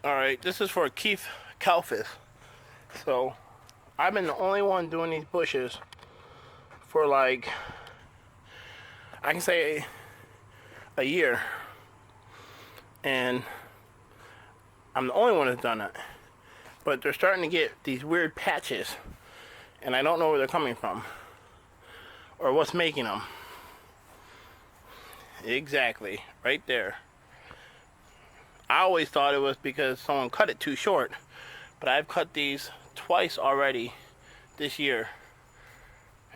Alright, this is for Keith Kalfas. So, I've been the only one doing these bushes for like, I can say a year. And I'm the only one that's done it. But they're starting to get these weird patches. And I don't know where they're coming from. Or what's making them. Exactly, right there. I always thought it was because someone cut it too short. But I've cut these twice already this year.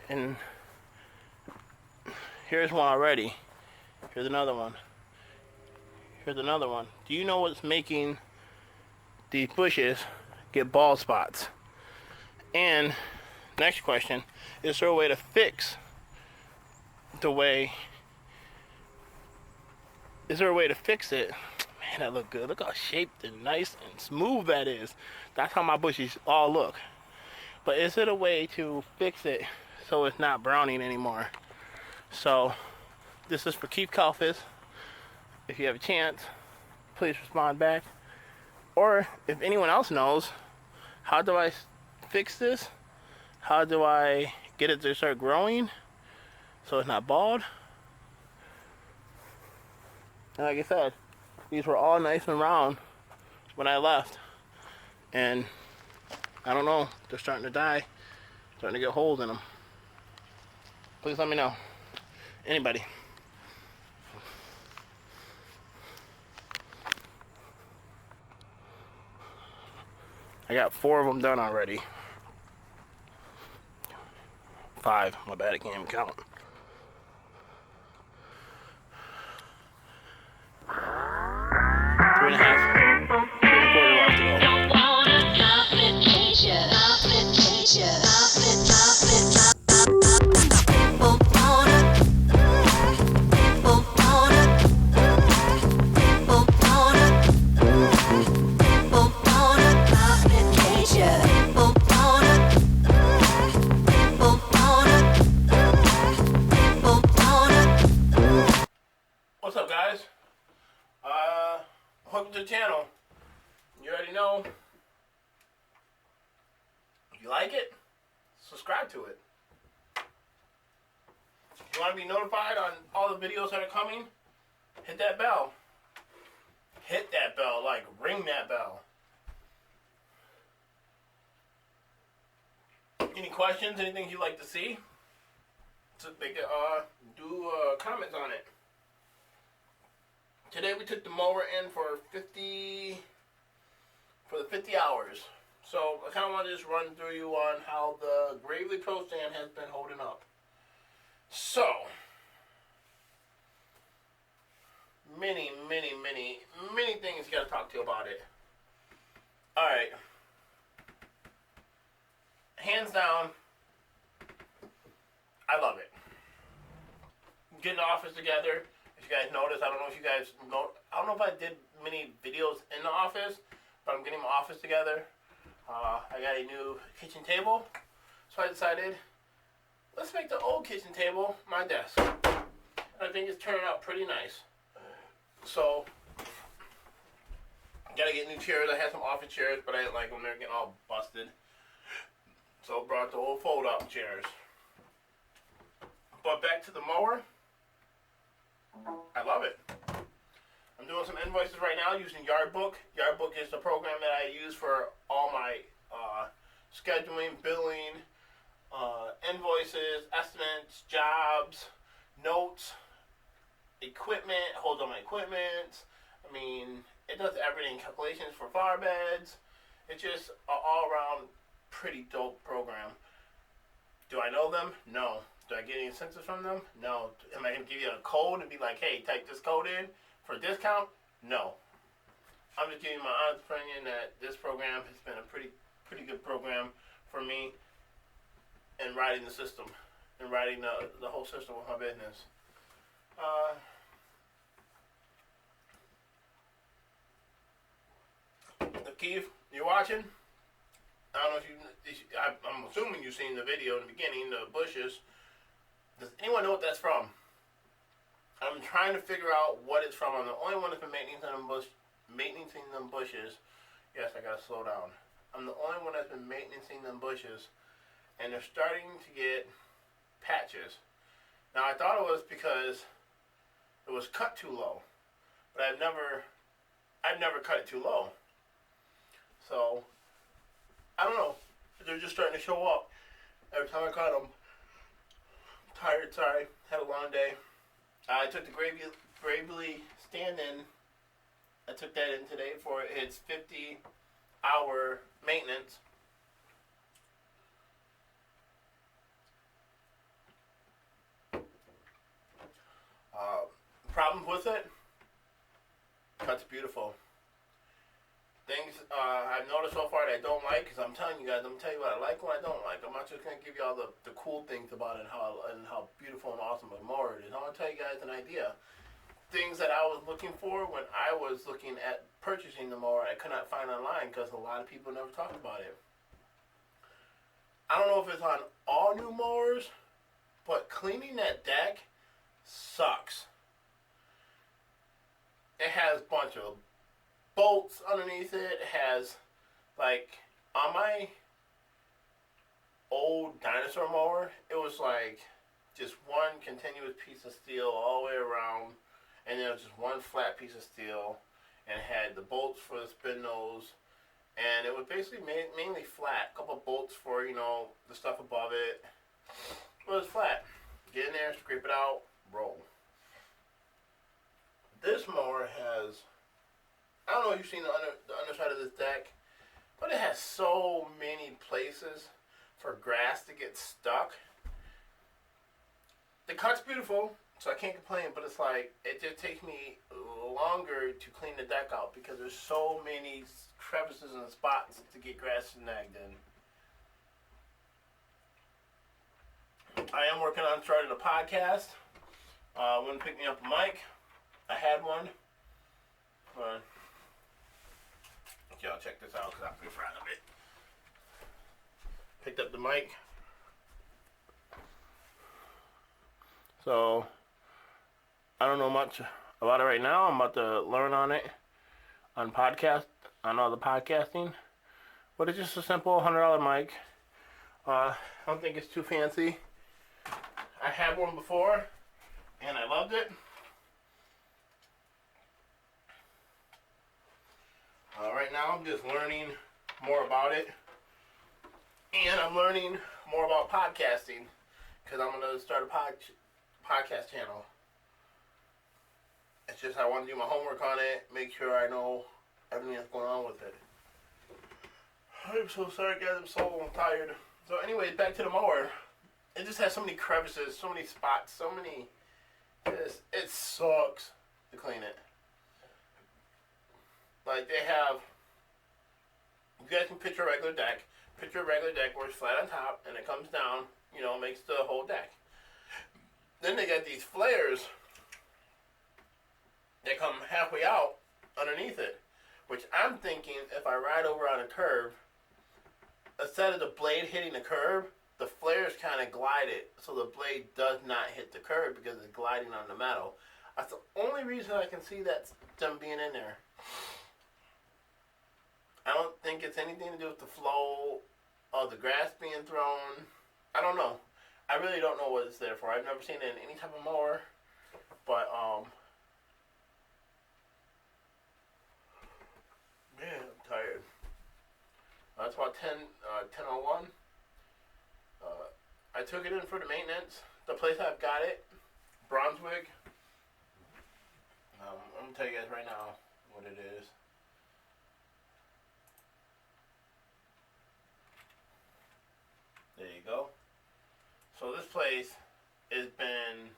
And here's one already. Here's another one. Here's another one. Do you know what's making these bushes get bald spots? And next question, is there a way to fix the way, is there a way to fix it? Man, that look good. Look how shaped and nice and smooth that is. That's how my bushes all look. But is it a way to fix it so it's not browning anymore? So this is for Keith Kalfas. If you have a chance, please respond back. Or if anyone else knows, how do I fix this? How do I get it to start growing so it's not bald? And like I said, these were all nice and round when I left. And I don't know, they're starting to die, starting to get holes in them. Please let me know. Anybody. I got 4 of them done already. 5, my bad, I can't even count. Three and a half. 3 and a quarter left to go. What's up, guys? Welcome to the channel. You already know. If you like it, subscribe to it. If you want to be notified on all the videos that are coming, hit that bell. Hit that bell, like ring that bell. Any questions? Anything you'd like to see? So they can do comments on it. Today we took the mower in for the 50 hours. So I kind of want to just run through you on how the Gravely Pro stand has been holding up. So, many things you got to talk to you about it. Alright. Hands down, I love it. Getting the office together. If you guys notice, I don't know if you guys know, I don't know if I did many videos in the office, but I'm getting my office together. I got a new kitchen table, so I decided, let's make the old kitchen table my desk. I think it's turning out pretty nice. So, gotta get new chairs. I had some office chairs, but I didn't like them. They're getting all busted. So, brought the old fold-up chairs. But back to the mower. I love it. I'm doing some invoices right now using Yardbook. Yardbook is the program that I use for all my scheduling, billing, invoices, estimates, jobs, notes, equipment, holds on my equipment. I mean, it does everything. Calculations for flower beds. It's just an all-around pretty dope program. Do I know them? No. Do I get any incentives from them? No. Am I going to give you a code and be like, hey, type this code in for a discount? No. I'm just giving you my honest opinion that this program has been a pretty good program for me in riding the system and riding the whole system with my business. Keith, you watching? I don't know if I'm assuming you've seen the video in the beginning, the bushes. Does anyone know what that's from? I'm trying to figure out what it's from. I'm the only one that's been maintaining them bushes. Yes, I gotta slow down. I'm the only one that's been maintaining them bushes, and they're starting to get patches. Now I thought it was because it was cut too low, but I've never cut it too low. So I don't know. They're just starting to show up every time I cut them. Tired, sorry. Had a long day. I took the Gravely stand-in. I took that in today for its 50-hour maintenance. Problems with it? Cuts beautiful. Things I've noticed so far that I don't like, because I'm telling you guys, I'm telling you what I like and what I don't like. I'm not just going to give you all the cool things about it and how beautiful and awesome a mower it is. I want to tell you guys an idea. Things that I was looking for when I was looking at purchasing the mower I could not find online because a lot of people never talked about it. I don't know if it's on all new mowers, but cleaning that deck sucks. It has a bunch of bolts underneath it. It has, like, on my old dinosaur mower, it was like just one continuous piece of steel all the way around, and then it was just one flat piece of steel, and it had the bolts for the spin nose, and it was basically mainly flat. A couple of bolts for, the stuff above it. It was flat. Get in there, scrape it out, roll. This mower has, I don't know if you've seen the underside of this deck, but it has so many places for grass to get stuck. The cut's beautiful, so I can't complain, but it's like, it just takes me longer to clean the deck out because there's so many crevices and spots to get grass snagged in. I am working on starting a podcast. I'm going to pick me up a mic. I had one. Okay, I'll check this out because I'm in front of it. Picked up the mic. So, I don't know much about it right now. I'm about to learn on it on all the podcasting. But it's just a simple $100 mic. I don't think it's too fancy. I had one before, and I loved it. Right now, I'm just learning more about it, and I'm learning more about podcasting because I'm going to start a podcast channel. It's just I want to do my homework on it, make sure I know everything that's going on with it. I'm so sorry, guys. I'm so tired. So, anyway, back to the mower. It just has so many crevices, so many spots, so many. It sucks to clean it. Like, they have, you guys can picture a regular deck. Picture a regular deck where it's flat on top and it comes down, makes the whole deck. Then they got these flares that come halfway out underneath it, which I'm thinking if I ride over on a curve, instead of the blade hitting the curb, the flares kind of glide it so the blade does not hit the curb because it's gliding on the metal. That's the only reason I can see that them being in there. I don't think it's anything to do with the flow of the grass being thrown. I don't know. I really don't know what it's there for. I've never seen it in any type of mower. But, man, I'm tired. It's about 10:01. I took it in for the maintenance. The place I've got it, Brunswick. I'm going to tell you guys right now what it is. There you go. So this place has been,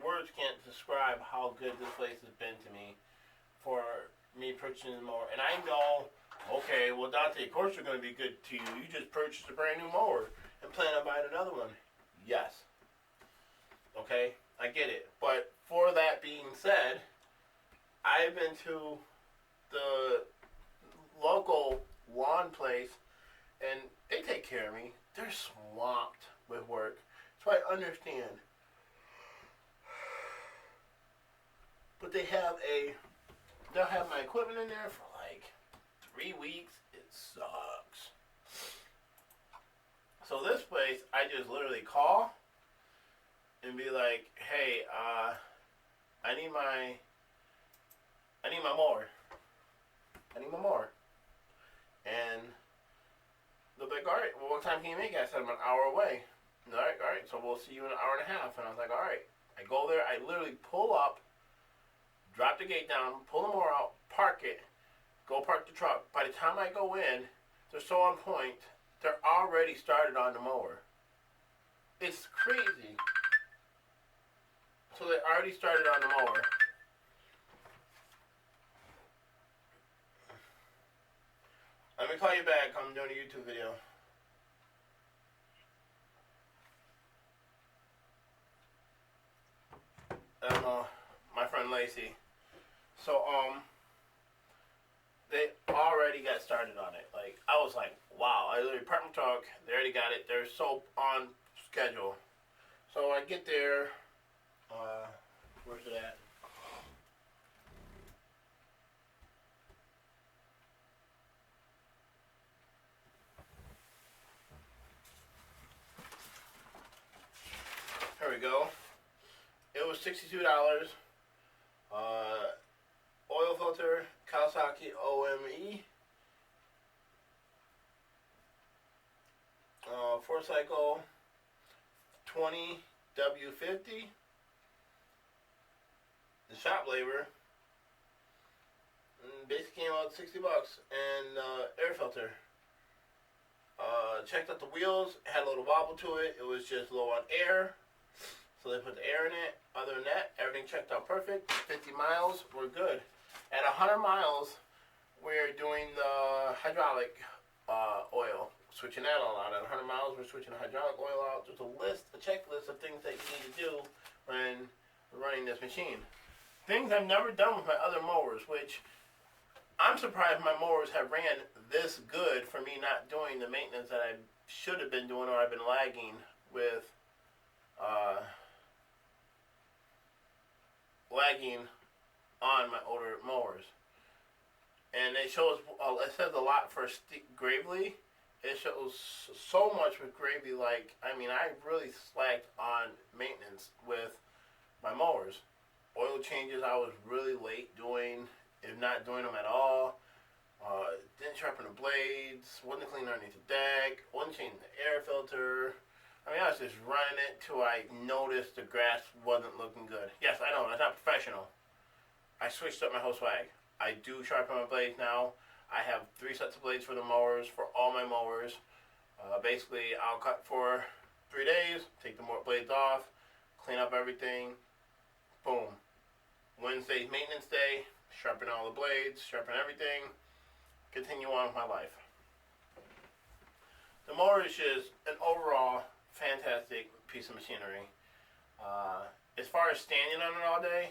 words can't describe how good this place has been to me for me purchasing more. And I know, okay, well, Dante, of course they're going to be good to you. You just purchased a brand new mower and plan on buying another one. Yes. Okay, I get it. But for that being said, I've been to the local lawn place, and they take care of me. They're swamped with work, so I understand. But they'll have my equipment in there for like 3 weeks. It sucks. So this place, I just literally call and be like, hey, I need my mower. I need my mower. And they'll be like, all right, well, what time can you make it? I said, I'm an hour away. All right, so we'll see you in an hour and a half. And I was like, all right. I go there, I literally pull up, drop the gate down, pull the mower out, park it, go park the truck. By the time I go in, they're so on point, they're already started on the mower. It's crazy. So they already started on the mower. Let me call you back. I'm doing a YouTube video. My friend Lacey. So, they already got started on it. Like, I was like, wow. I literally parked my truck. They already got it. They're so on schedule. So I get there. Where's it at? Here we go. It was $62. Oil filter, Kawasaki OME. 4-cycle 20 W50. The shop labor. Basically came out $60. And air filter. Checked out the wheels. It had a little wobble to it. It was just low on air. So they put the air in it. Other than that, everything checked out perfect. 50 miles, we're good. At 100 miles, we're doing the hydraulic oil. Switching that all out. At 100 miles, we're switching the hydraulic oil out. There's a checklist of things that you need to do when running this machine. Things I've never done with my other mowers, which I'm surprised my mowers have ran this good for me not doing the maintenance that I should have been doing or I've been lagging with on my older mowers. And it shows, it says a lot for Gravely. It shows so much with Gravely. Like, I mean, I really slacked on maintenance with my mowers. Oil changes I was really late doing, if not doing them at all. Didn't sharpen the blades, wasn't cleaning underneath the deck, wasn't changing the air filter. I mean, I was just running it till I noticed the grass wasn't looking good. Yes, I know, that's not professional. I switched up my whole swag. I do sharpen my blades now. I have 3 sets of blades for the mowers, for all my mowers. Basically, I'll cut for 3 days, take the blades off, clean up everything, boom. Wednesday's maintenance day, sharpen all the blades, sharpen everything, continue on with my life. The mower is just an overall fantastic piece of machinery. As far as standing on it all day,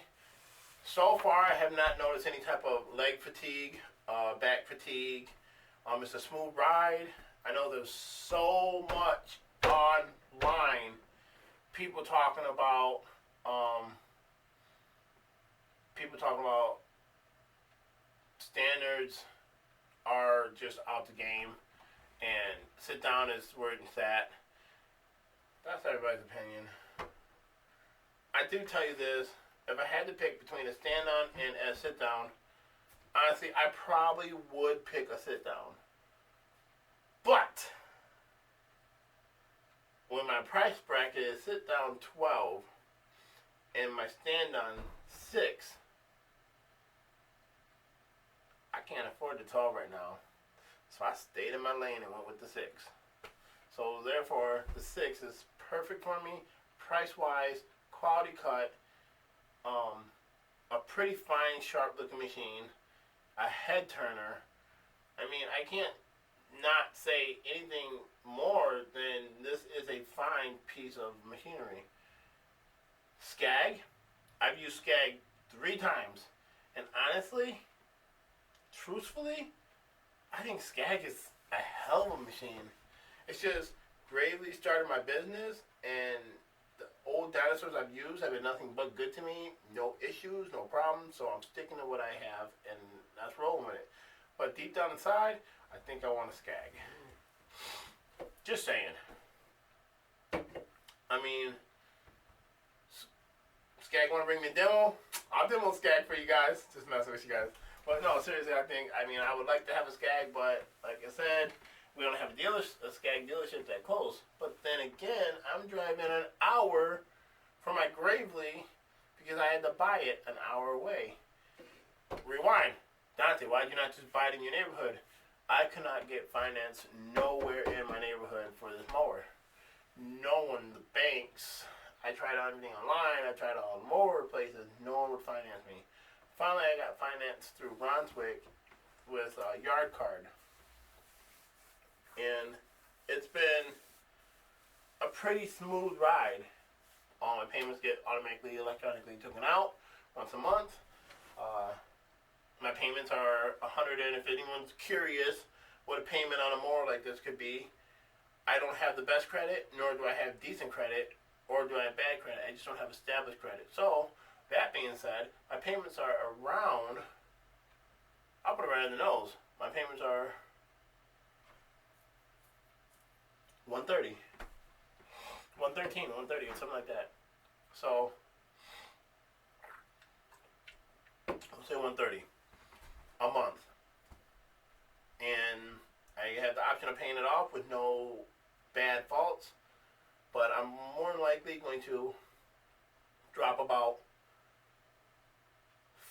so far I have not noticed any type of leg fatigue, back fatigue. It's a smooth ride. I know there's so much online, people talking about standards are just out the game, and sit down is where it's at. That's everybody's opinion. I do tell you this, if I had to pick between a stand-on and a sit-down, honestly, I probably would pick a sit-down. But when my price bracket is sit-down 12 and my stand-on 6, I can't afford the 12 right now. So I stayed in my lane and went with the 6. So therefore, the 6 is perfect for me, price-wise, quality cut, a pretty fine, sharp-looking machine, a head turner. I mean, I can't not say anything more than this is a fine piece of machinery. Skag, I've used Skag 3 times, and honestly, truthfully, I think Skag is a hell of a machine. It's just Gravely started my business, and the old silencers I've used have been nothing but good to me. No issues, no problems. So I'm sticking to what I have, and that's rolling with it. But deep down inside, I think I want a Skag. Just saying. I mean, Skag want to bring me a demo? I'll demo Skag for you guys. Just messing with you guys. But no, seriously, I would like to have a Skag, but like I said, we don't have a Skag dealership that close. But then again, I'm driving an hour from my Gravely because I had to buy it an hour away. Rewind. Dante, why did you not just buy it in your neighborhood? I could not get finance nowhere in my neighborhood for this mower. No one, the banks, I tried everything online, I tried all the mower places, no one would finance me. Finally, I got financed through Brunswick with a yard card. And it's been a pretty smooth ride. All my payments get automatically, electronically taken out once a month. My payments are $100, and if anyone's curious what a payment on a mower like this could be, I don't have the best credit, nor do I have decent credit, or do I have bad credit. I just don't have established credit. So, that being said, my payments are around, I'll put it right in the nose. My payments are $130, $113, $130, something like that. So, I'll say $130 a month. And I have the option of paying it off with no bad faults, but I'm more than likely going to drop about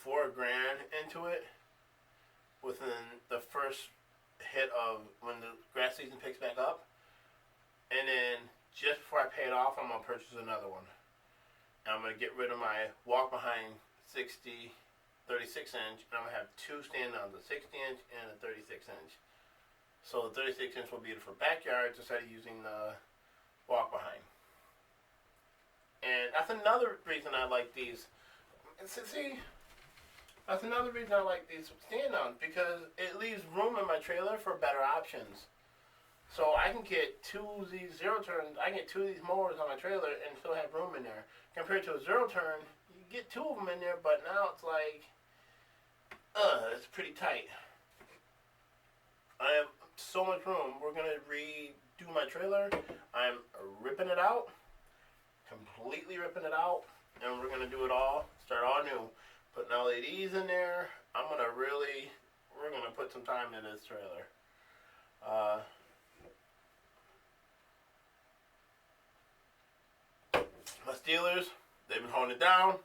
$4,000 into it within the first hit of when the grass season picks back up. And then just before I pay it off, I'm going to purchase another one. And I'm going to get rid of my walk behind 60 36 inch, and I'm going to have two stand-ons, a 60 inch and a 36 inch. So the 36 inch will be for backyards instead of using the walk behind. And that's another reason I like these. See, that's another reason I like these stand-ons, because it leaves room in my trailer for better options. So I can get two of these zero turns, I can get two of these mowers on my trailer and still have room in there. Compared to a zero turn, you get two of them in there, but now it's like, it's pretty tight. I have so much room. We're going to redo my trailer. I'm ripping it out, completely ripping it out, and we're going to do it all, start all new. Putting LEDs in there. We're going to put some time in this trailer. My Steelers, they've been holding it down.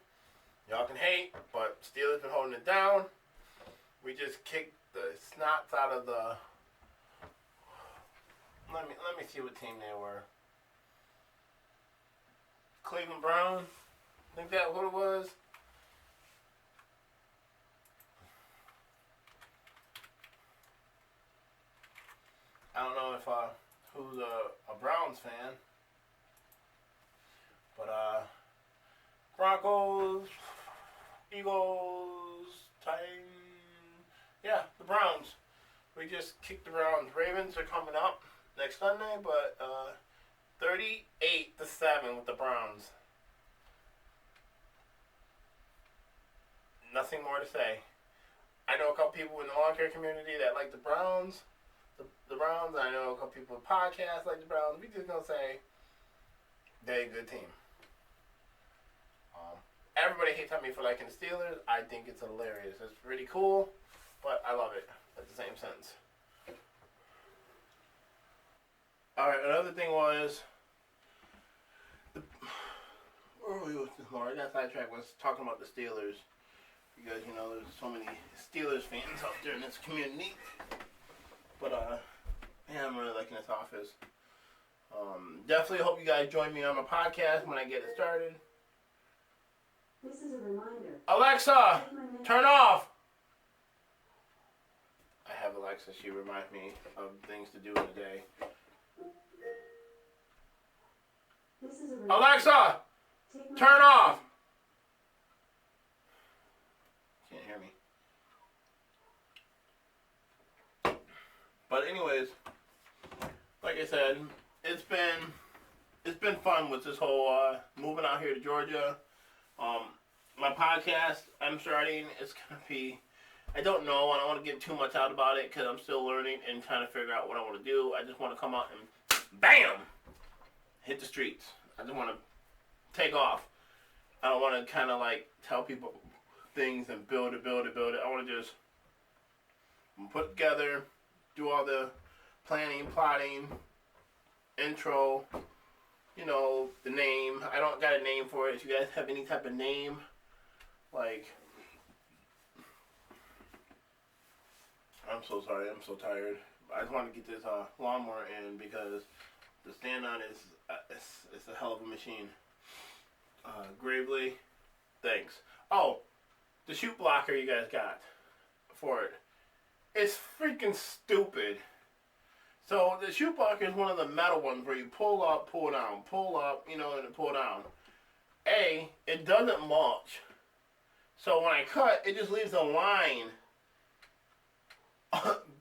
Y'all can hate, but Steelers been holding it down. We just kicked the snots out of the. Let me see what team they were. Cleveland Browns. I think that's what it was. I don't know if who's a Browns fan, but Broncos, Eagles, Titans, yeah, the Browns. We just kicked the Browns. Ravens are coming up next Sunday, but 38-7 with the Browns. Nothing more to say. I know a couple people in the lawn care community that like the Browns. The Browns. I know a couple people in podcasts like the Browns. We just gonna say they're a good team. Everybody hates on me for liking the Steelers. I think it's hilarious. It's pretty cool, but I love it at the same sense. Alright, another thing was where were we with this more? I got sidetracked. Was talking about the Steelers. Because, you know, there's so many Steelers fans out there in this community. But, yeah, I'm really liking this office. Definitely hope you guys join me on my podcast when I get it started. This is a reminder. Alexa, turn off! I have Alexa. She reminds me of things to do in the day. This is a reminder. Alexa, turn off! Can't hear me. But anyways, like I said, it's been it's been fun with this whole moving out here to Georgia. Um, my podcast I'm starting. It's gonna be. I don't know. I don't want to get too much out about it because I'm still learning and trying to figure out what I want to do. I just want to come out and bam, hit the streets. I just want to take off. I don't want to kind of like tell people things and build it. I want to just put it together, do all the planning, plotting, intro, the name. I don't got a name for it. If you guys have any type of name, like, I'm so sorry, I'm so tired. I just want to get this lawnmower in because the stand on is it's a hell of a machine. Gravely, thanks. Oh, the shoot blocker you guys got for it. It's freaking stupid. So the shoot blocker is one of the metal ones where you pull up, pull down, pull up, and then pull down. It doesn't mulch. So when I cut, it just leaves a line.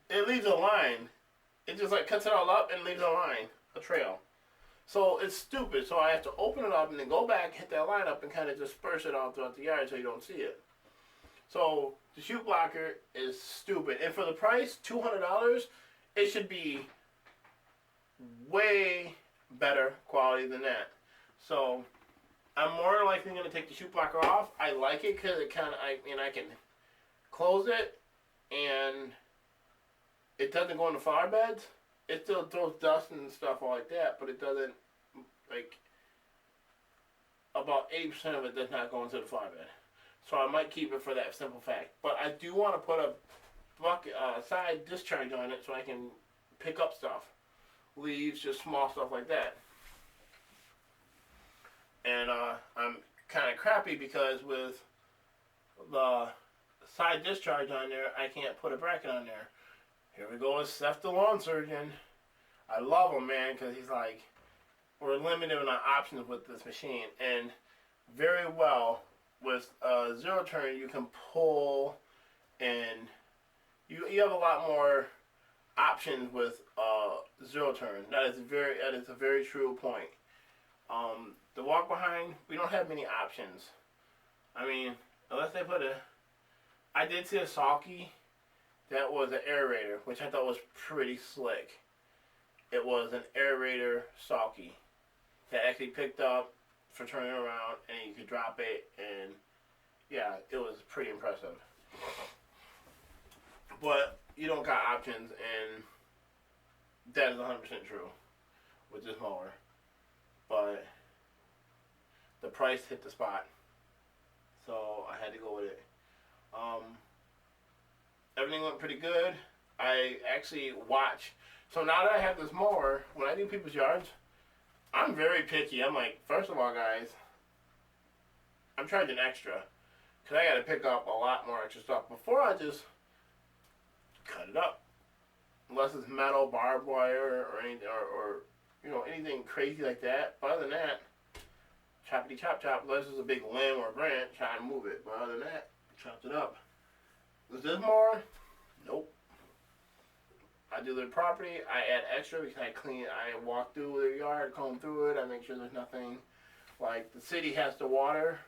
It leaves a line. It just like cuts it all up and leaves a line, a trail. So it's stupid. So I have to open it up and then go back, hit that line up, and kind of disperse it all throughout the yard so you don't see it. So the shoot blocker is stupid. And for the price, $200, it should be way better quality than that. So I'm more likely going to take the shoot blocker off. I like it because it kind of, I can close it and it doesn't go into flower beds. It still throws dust and stuff all like that, but it doesn't, like, about 80% of it does not go into the flower bed. So I might keep it for that simple fact. But I do want to put a bucket, side discharge on it so I can pick up stuff. Leaves, just small stuff like that. And I'm kind of crappy because with the side discharge on there, I can't put a bracket on there. Here we go with Seth the lawn surgeon. I love him, man, because he's like, we're limited on options with this machine. And very well, with zero turn, you can pull and you have a lot more options with zero turn. That is a very true point. The walk behind, we don't have many options. I mean, unless they put I did see a Salky that was an aerator, which I thought was pretty slick. It was an aerator Salky that actually picked up for turning around and you could drop it, and yeah, it was pretty impressive. But you don't got options, and that is 100% true with this mower. But the price hit the spot, so I had to go with it. Everything went pretty good. I actually watch. So now that I have this mower, when I do people's yards, I'm very picky. I'm like, first of all, guys, I'm charging extra because I got to pick up a lot more extra stuff before I just cut it up. Unless it's metal, barbed wire, or anything, or anything crazy like that. But other than that, choppity chop chop. Unless it's a big limb or a branch, try to move it. But other than that, chopped it up. Is this more? Nope. I do their property. I add extra because I walk through their yard, comb through it. I make sure there's nothing. Like the city has the water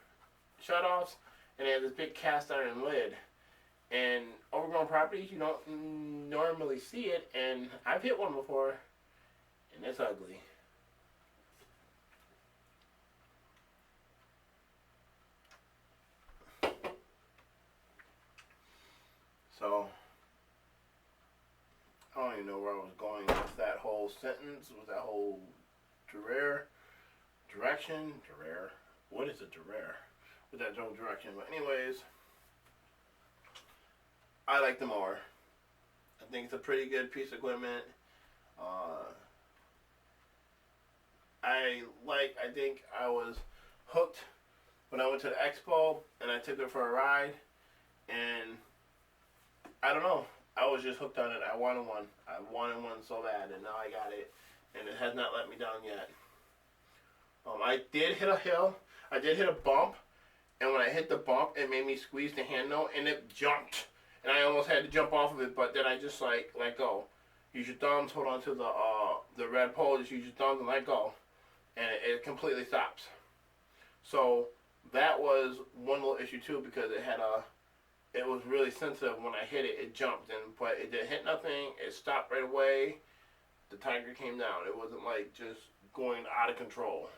shutoffs, and they have this big cast iron lid. And overgrown properties, you don't normally see it. And I've hit one before, and it's ugly. So, I don't even know where I was going with that whole sentence, with that whole direction. What is a Durare? With that whole direction. But anyways, I like the mower. I think it's a pretty good piece of equipment. I think I was hooked when I went to the expo and I took it for a ride, and I don't know. I was just hooked on it. I wanted one. I wanted one so bad, and now I got it, and it has not let me down yet. I did hit a hill. I did hit a bump, and when I hit the bump, it made me squeeze the handle, and it jumped, and I almost had to jump off of it, but then I just let go. Use your thumbs, hold on to the red pole, just use your thumbs and let go. and it completely stops. So that was one little issue too, because it was really sensitive. When I hit it, it jumped, but it didn't hit nothing. It stopped right away. The tiger came down. It wasn't like just going out of control.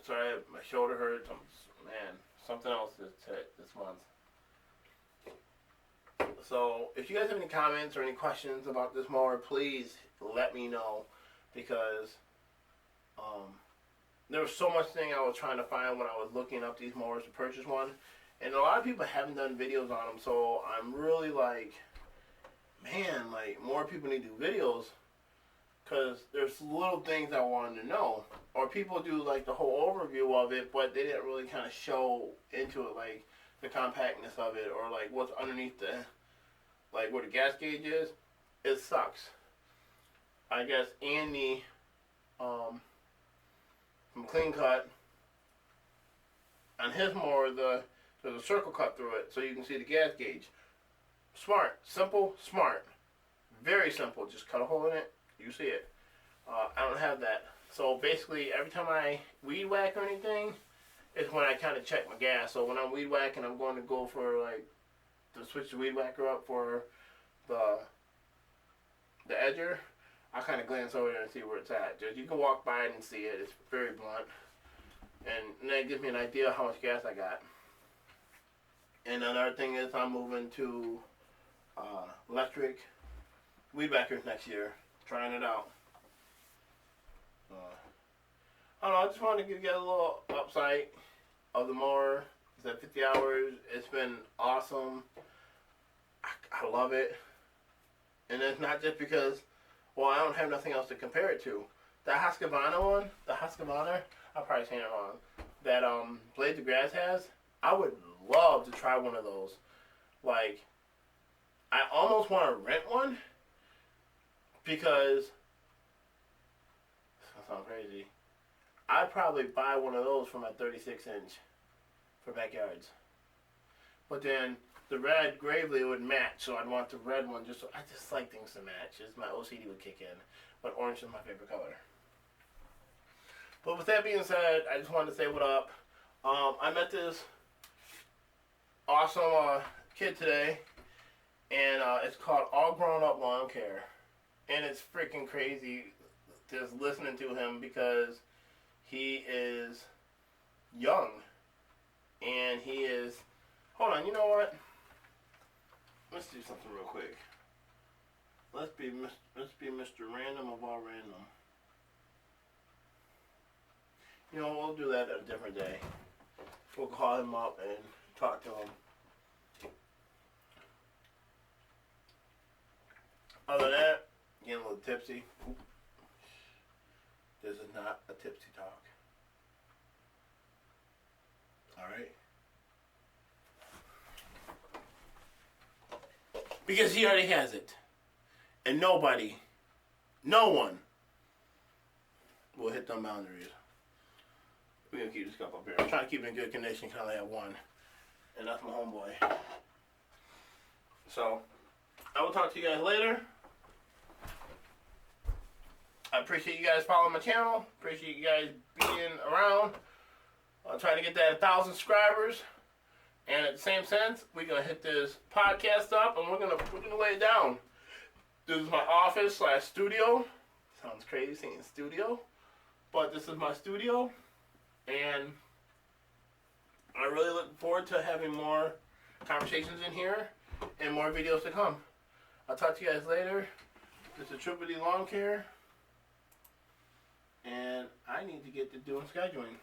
So my shoulder hurts. Man, something else this month. So if you guys have any comments or any questions about this mower, please let me know, because there was so much thing I was trying to find when I was looking up these mowers to purchase one, and a lot of people haven't done videos on them. So I'm really like, man, like more people need to do videos, because there's little things I wanted to know, or people do like the whole overview of it, but they didn't really kind of show into it, like the compactness of it, or like what's underneath the, like where the gas gauge is. It sucks. I guess Andy from Clean Cut, on his mower, there's a circle cut through it so you can see the gas gauge. Smart, simple, smart, very simple. Just cut a hole in it, you see it. I don't have that, so basically every time I weed whack or anything, is when I kind of check my gas. So when I'm weed whacking, I'm going to go for like to switch the weed whacker up for the edger. I kind of glance over there and see where it's at. Just, you can walk by it and see it. It's very blunt, and that gives me an idea of how much gas I got. And another thing is I'm moving to electric weed whackers next year, trying it out. I don't know, I just wanted to get a little upside of the mower. It's at 50 hours. It's been awesome. I love it. And it's not just because, well, I don't have nothing else to compare it to. The Husqvarna one, I'm probably saying it wrong, that Blade to Grass has, I would love to try one of those. Like, I almost want to rent one, because, that sounds crazy, I'd probably buy one of those for my 36-inch for backyards. But then the red Gravely would match, so I'd want the red one. I just like things to match. Just my OCD would kick in. But orange is my favorite color. But with that being said, I just wanted to say what up. I met this awesome kid today, and it's called All Grown Up Lawn Care. And it's freaking crazy just listening to him, because he is young, and he is, hold on, you know what? Let's do something real quick. Let's be Mr. Random of all random. You know, we'll do that a different day. We'll call him up and talk to him. Other than that, getting a little tipsy. This is not a tipsy talk. Alright? Because he already has it. And no one will hit them boundaries. We're going to keep this cup up here. I'm trying to keep it in good condition because I only have one. And that's my homeboy. So, I will talk to you guys later. I appreciate you guys following my channel. Appreciate you guys being around. I'm trying to get that 1,000 subscribers. And at the same sense, we're gonna hit this podcast up, and we're gonna lay it down. This is my office / studio. Sounds crazy saying studio, but this is my studio, and I really look forward to having more conversations in here and more videos to come. I'll talk to you guys later. This is Triple D Lawn Care, and I need to get to doing scheduling.